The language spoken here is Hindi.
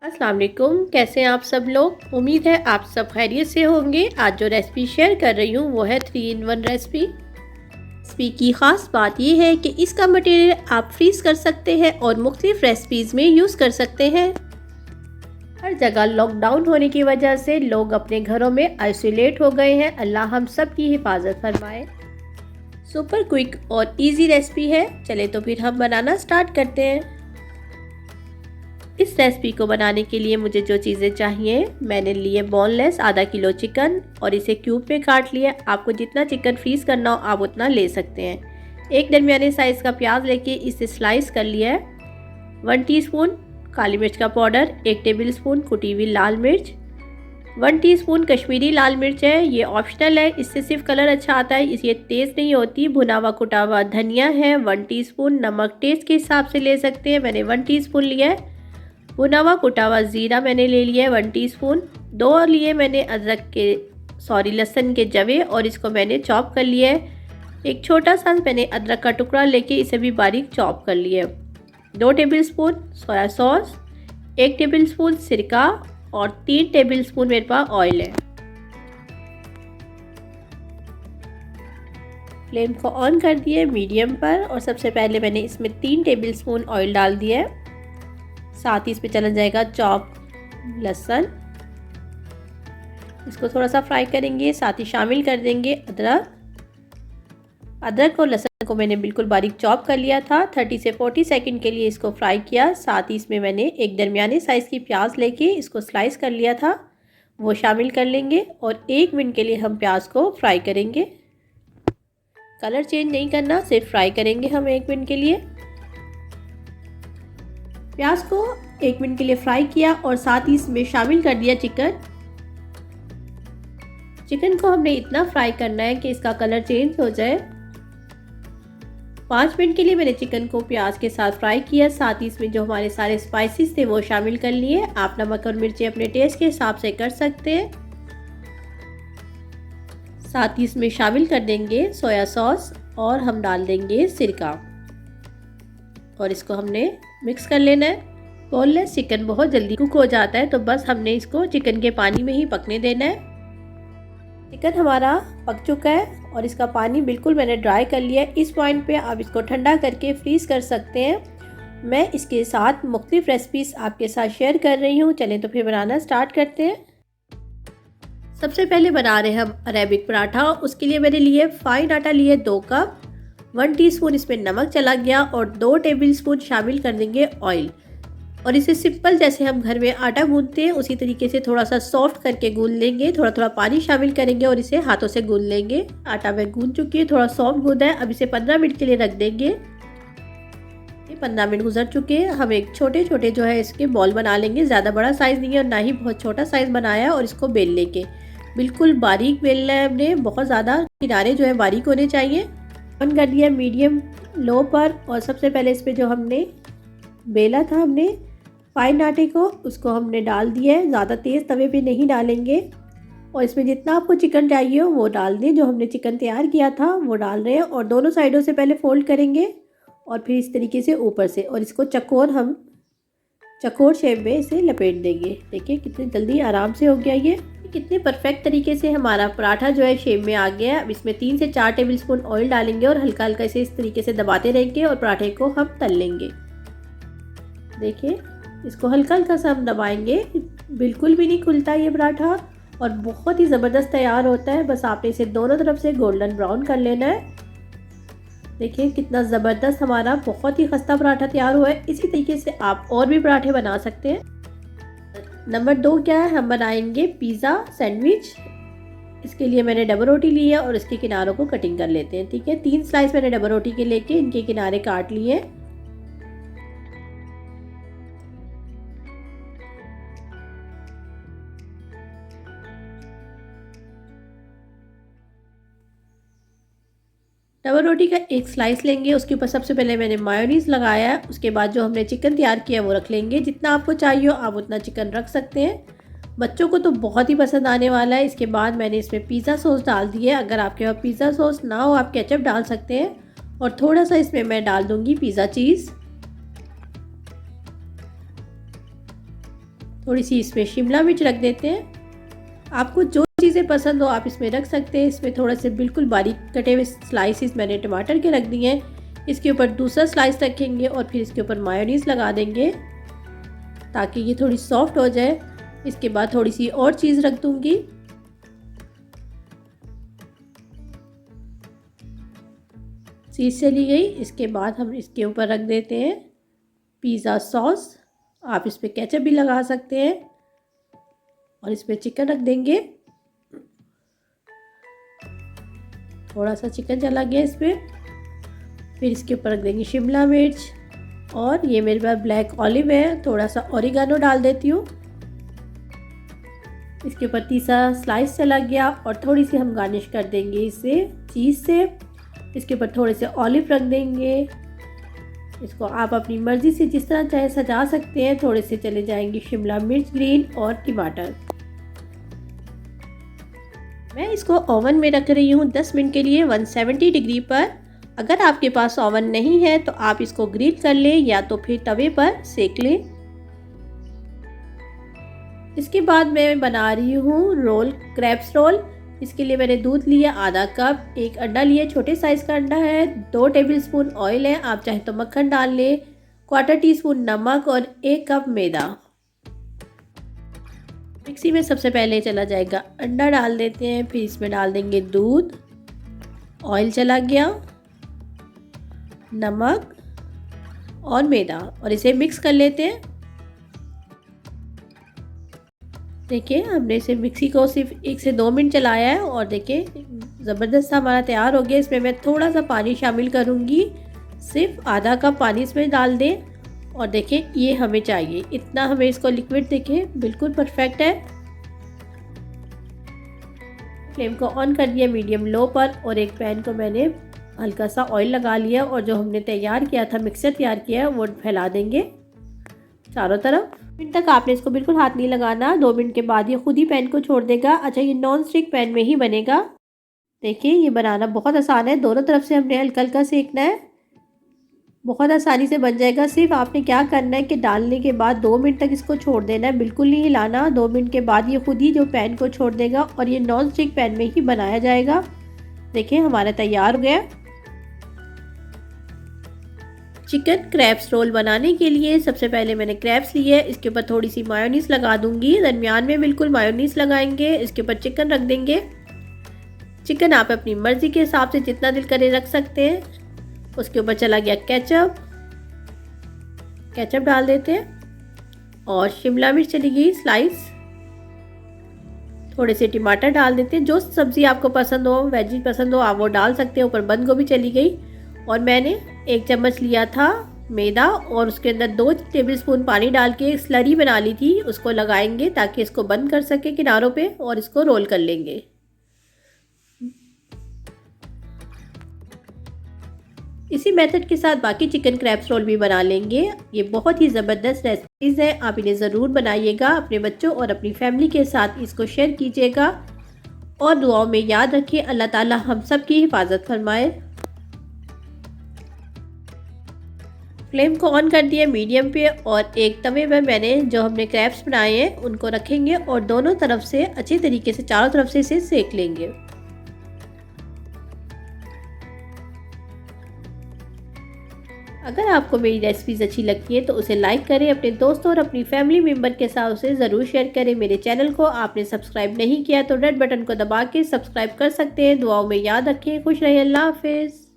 अस्सलाम वालेकुम। कैसे हैं आप सब लोग। उम्मीद है आप सब खैरियत से होंगे। आज जो रेसिपी शेयर कर रही हूँ वो है 3 in 1 रेसिपी की ख़ास बात यह है कि इसका मटेरियल आप फ्रीज कर सकते हैं और मुख्तलिफ रेसिपीज़ में यूज़ कर सकते हैं। हर जगह लॉकडाउन होने की वजह से लोग अपने घरों में आइसोलेट हो गए हैं। अल्लाह हम सब की हिफाजत फरमाए। सुपर क्विक और इजी रेसिपी है। चले तो फिर हम बनाना स्टार्ट करते हैं। इस रेसिपी को बनाने के लिए मुझे जो चीज़ें चाहिए, मैंने लिए बोनलेस आधा किलो चिकन और इसे क्यूब में काट लिया। आपको जितना चिकन फ्रीज करना हो आप उतना ले सकते हैं। एक दरमियाने साइज़ का प्याज लेके इसे स्लाइस कर लिया है। 1 टीस्पून काली मिर्च का पाउडर, 1 टेबलस्पून कुटी हुई लाल मिर्च, 1 टीस्पून कश्मीरी लाल मिर्च है, ये ऑप्शनल है, इससे सिर्फ कलर अच्छा आता है, ये तेज़ नहीं होती। भुना हुआ कुटा हुआ धनिया है 1 टीस्पून, नमक टेस्ट के हिसाब से ले सकते हैं, मैंने 1 टीस्पून लिया है। भुना हुआ कुटा हुआ ज़ीरा मैंने ले लिया है 1 टीस्पून। 2 लिए मैंने लहसुन के जवे और इसको मैंने चॉप कर लिया है। एक छोटा सा मैंने अदरक का टुकड़ा लेके इसे भी बारीक चॉप कर लिया है। 2 टेबलस्पून सोया सॉस, 1 टेबलस्पून सिरका और 3 टेबलस्पून मेरे पास ऑयल है। फ्लेम को ऑन कर दिए मीडियम पर और सबसे पहले मैंने इसमें 3 टेबलस्पून ऑयल डाल दिया है। साथ ही इसमें चला जाएगा चॉप लहसुन, इसको थोड़ा सा फ्राई करेंगे। साथ ही शामिल कर देंगे अदरक और लहसुन को मैंने बिल्कुल बारीक चॉप कर लिया था। 30 से 40 सेकंड के लिए इसको फ्राई किया। साथ ही इसमें मैंने एक दरमियाने साइज़ की प्याज लेके इसको स्लाइस कर लिया था, वो शामिल कर लेंगे और 1 मिनट के लिए हम प्याज को फ्राई करेंगे। कलर चेंज नहीं करना, सिर्फ फ्राई करेंगे हम 1 मिनट के लिए। प्याज को 1 मिनट के लिए फ्राई किया और साथ ही इसमें शामिल कर दिया चिकन को हमने इतना फ्राई करना है कि इसका कलर चेंज हो जाए। 5 मिनट के लिए मैंने चिकन को प्याज के साथ फ्राई किया। साथ ही इसमें जो हमारे सारे स्पाइसेस थे वो शामिल कर लिए। आप नमक और मिर्ची अपने टेस्ट के हिसाब से कर सकते हैं। साथ ही इसमें शामिल कर देंगे सोया सॉस और हम डाल देंगे सिरका और इसको हमने मिक्स कर लेना है। बोनलेस चिकन बहुत जल्दी कुक हो जाता है, तो बस हमने इसको चिकन के पानी में ही पकने देना है। चिकन हमारा पक चुका है और इसका पानी बिल्कुल मैंने ड्राई कर लिया है। इस पॉइंट पे आप इसको ठंडा करके फ्रीज़ कर सकते हैं। मैं इसके साथ मुख्तलिफ रेसिपीज़ आपके साथ शेयर कर रही हूँ। चलें तो फिर बनाना स्टार्ट करते हैं। सबसे पहले बना रहे हैं हम अरेबिक पराठा। उसके लिए मैंने लिए फाइन आटा लिए 2 कप, 1 टीस्पून इसमें नमक चला गया और 2 टेबलस्पून शामिल कर देंगे ऑयल और इसे सिंपल जैसे हम घर में आटा गूंथते हैं उसी तरीके से थोड़ा सा सॉफ्ट करके गूंथ लेंगे। थोड़ा थोड़ा पानी शामिल करेंगे और इसे हाथों से गूंथ लेंगे। आटा मैं गूंथ चुकी है, थोड़ा सॉफ्ट गूंथा है। अब इसे 15 मिनट के लिए रख देंगे। ये 15 मिनट गुजर चुके हैं। हम एक छोटे छोटे जो है इसके बॉल बना लेंगे। ज़्यादा बड़ा साइज़ नहीं है और ना ही बहुत छोटा साइज़ बनाया है। और इसको बेल लेंगे, बिल्कुल बारीक बेलना है हमने, बहुत ज़्यादा किनारे जो है बारीक होने चाहिए। ऑन कर दिया मीडियम लो पर और सबसे पहले इस पर जो हमने बेला था हमने फाइन आटे को, उसको हमने डाल दिया है। ज़्यादा तेज़ तवे पे नहीं डालेंगे और इसमें जितना आपको चिकन चाहिए हो वो डाल दें। जो हमने चिकन तैयार किया था वो डाल रहे हैं और दोनों साइडों से पहले फोल्ड करेंगे और फिर इस तरीके से ऊपर से और इसको चकोर शेप में इसे लपेट देंगे। देखिए कितनी जल्दी आराम से हो गया। ये कितने परफेक्ट तरीके से हमारा पराठा जो है शेप में आ गया है। अब इसमें 3 से 4 टेबलस्पून ऑयल डालेंगे और हल्का हल्का इसे इस तरीके से दबाते रहेंगे और पराठे को हम तल लेंगे। देखिए इसको हल्का हल्का सा हम दबाएंगे, बिल्कुल भी नहीं खुलता ये पराठा और बहुत ही ज़बरदस्त तैयार होता है। बस आपने इसे दोनों तरफ से गोल्डन ब्राउन कर लेना है। देखिए कितना ज़बरदस्त हमारा बहुत ही खस्ता पराठा तैयार हुआ है। इसी तरीके से आप और भी पराठे बना सकते हैं। नंबर 2 क्या है, हम बनाएंगे पिज़्ज़ा सैंडविच। इसके लिए मैंने डबल रोटी ली है और इसके किनारों को कटिंग कर लेते हैं। ठीक है, 3 स्लाइस मैंने डबल रोटी के लेके इनके किनारे काट लिए। डबल रोटी का एक स्लाइस लेंगे, उसके ऊपर सबसे पहले मैंने मायोनीज़ लगाया है। उसके बाद जो हमने चिकन तैयार किया वो रख लेंगे। जितना आपको चाहिए हो आप उतना चिकन रख सकते हैं। बच्चों को तो बहुत ही पसंद आने वाला है। इसके बाद मैंने इसमें पिज़्ज़ा सॉस डाल दी है। अगर आपके पास पिज़्ज़ा सॉस ना हो आप केचप डाल सकते हैं और थोड़ा सा इसमें मैं डाल दूँगी पिज़्ज़ा चीज़। थोड़ी सी इसमें शिमला मिर्च रख देते हैं। आपको जो चीज़ें पसंद हो आप इसमें रख सकते हैं। इसमें थोड़ा से बिल्कुल बारीक कटे हुए स्लाइसिस मैंने टमाटर के रख दिए हैं। इसके ऊपर दूसरा स्लाइस रखेंगे और फिर इसके ऊपर मायोनीज़ लगा देंगे ताकि ये थोड़ी सॉफ्ट हो जाए। इसके बाद थोड़ी सी और चीज़ रख दूँगी। चीज़ चली गई। इसके बाद हम इसके ऊपर रख देते हैं पिज़्ज़ा सॉस। आप इस पर केचप भी लगा सकते हैं और इस पर चिकन रख देंगे। थोड़ा सा चिकन चला गया इस पर। फिर इसके ऊपर रख देंगे शिमला मिर्च और ये मेरे पास ब्लैक ऑलिव है, थोड़ा सा ओरिगानो डाल देती हूँ। इसके ऊपर तीसरा स्लाइस चला गया और थोड़ी सी हम गार्निश कर देंगे इसे चीज़ से। इसके ऊपर थोड़े से ऑलिव रख देंगे। इसको आप अपनी मर्ज़ी से जिस तरह चाहे सजा सकते हैं। थोड़े से चले जाएंगे शिमला मिर्च ग्रीन और टमाटर। मैं इसको ओवन में रख रही हूँ 10 मिनट के लिए 170 डिग्री पर। अगर आपके पास ओवन नहीं है तो आप इसको ग्रिल कर लें या तो फिर तवे पर सेक लें। इसके बाद मैं बना रही हूँ रोल, क्रैब्स रोल। इसके लिए मैंने दूध लिया आधा कप, एक अंडा लिया, छोटे साइज़ का अंडा है, 2 टेबलस्पून ऑयल है, आप चाहे तो मक्खन डाल लें, 1/4 टीस्पून नमक और 1 कप मैदा। मिक्सी में सबसे पहले चला जाएगा अंडा डाल देते हैं, फिर इसमें डाल देंगे दूध, ऑयल चला गया, नमक और मैदा और इसे मिक्स कर लेते हैं। देखिए हमने इसे मिक्सी को सिर्फ 1 से 2 मिनट चलाया है और देखिए ज़बरदस्त हमारा तैयार हो गया। इसमें मैं थोड़ा सा पानी शामिल करूँगी, सिर्फ आधा कप पानी इसमें डाल दें और देखिए ये हमें चाहिए इतना, हमें इसको लिक्विड देखिए बिल्कुल परफेक्ट है। फ्लेम को ऑन कर दिया मीडियम लो पर और एक पैन को मैंने हल्का सा ऑयल लगा लिया और जो हमने तैयार किया था, मिक्सर तैयार किया है, वो फैला देंगे चारों तरफ। मिनट तक आपने इसको बिल्कुल हाथ नहीं लगाना, 2 मिनट के बाद ये खुद ही पैन को छोड़ देगा। अच्छा ये नॉन स्टिक पैन में ही बनेगा। देखिए ये बनाना बहुत आसान है, दोनों तरफ से हमने हल्का हल्का सेकना है, बहुत आसानी से बन जाएगा। सिर्फ आपने क्या करना है कि डालने के बाद 2 मिनट तक इसको छोड़ देना है, बिल्कुल नहीं हिलाना। 2 मिनट के बाद ये खुद ही जो पैन को छोड़ देगा और ये नॉन स्टिक पैन में ही बनाया जाएगा। देखिए हमारा तैयार हो गया। चिकन क्रैब्स रोल बनाने के लिए सबसे पहले मैंने क्रैब्स लिए, इसके ऊपर थोड़ी सी मायोनीज़ लगा दूंगी, दरमियान में बिल्कुल मायोनीज़ लगाएंगे। इसके ऊपर चिकन रख देंगे। चिकन आप अपनी मर्ज़ी के हिसाब से जितना दिल करे रख सकते हैं। उसके ऊपर चला गया केचप, केचप डाल देते हैं और शिमला मिर्च चली गई स्लाइस, थोड़े से टमाटर डाल देते हैं। जो सब्ज़ी आपको पसंद हो, वेजी पसंद हो आप वो डाल सकते हैं। ऊपर बंद गोभी चली गई और मैंने 1 चम्मच लिया था मैदा और उसके अंदर 2 टेबलस्पून पानी डाल के स्लरी बना ली थी, उसको लगाएंगे ताकि इसको बंद कर सके किनारों पे और इसको रोल कर लेंगे। इसी मेथड के साथ बाकी चिकन क्रैब्स रोल भी बना लेंगे। ये बहुत ही ज़बरदस्त रेसिपीज़ है, आप इन्हें ज़रूर बनाइएगा। अपने बच्चों और अपनी फैमिली के साथ इसको शेयर कीजिएगा और दुआओं में याद रखिए। अल्लाह ताला हम सब की हिफाजत फरमाए। फ्लेम को ऑन कर दिया मीडियम पे और एक तवे में मैंने जो हमने क्रैब्स बनाए हैं उनको रखेंगे और दोनों तरफ से अच्छे तरीके से चारों तरफ से इसे सेक लेंगे। अगर आपको मेरी रेसिपीज़ अच्छी लगती है तो उसे लाइक करें, अपने दोस्तों और अपनी फैमिली मेम्बर के साथ उसे ज़रूर शेयर करें। मेरे चैनल को आपने सब्सक्राइब नहीं किया तो रेड बटन को दबा के सब्सक्राइब कर सकते हैं। दुआओं में याद रखें। खुश रहें। अल्लाह हाफिज़।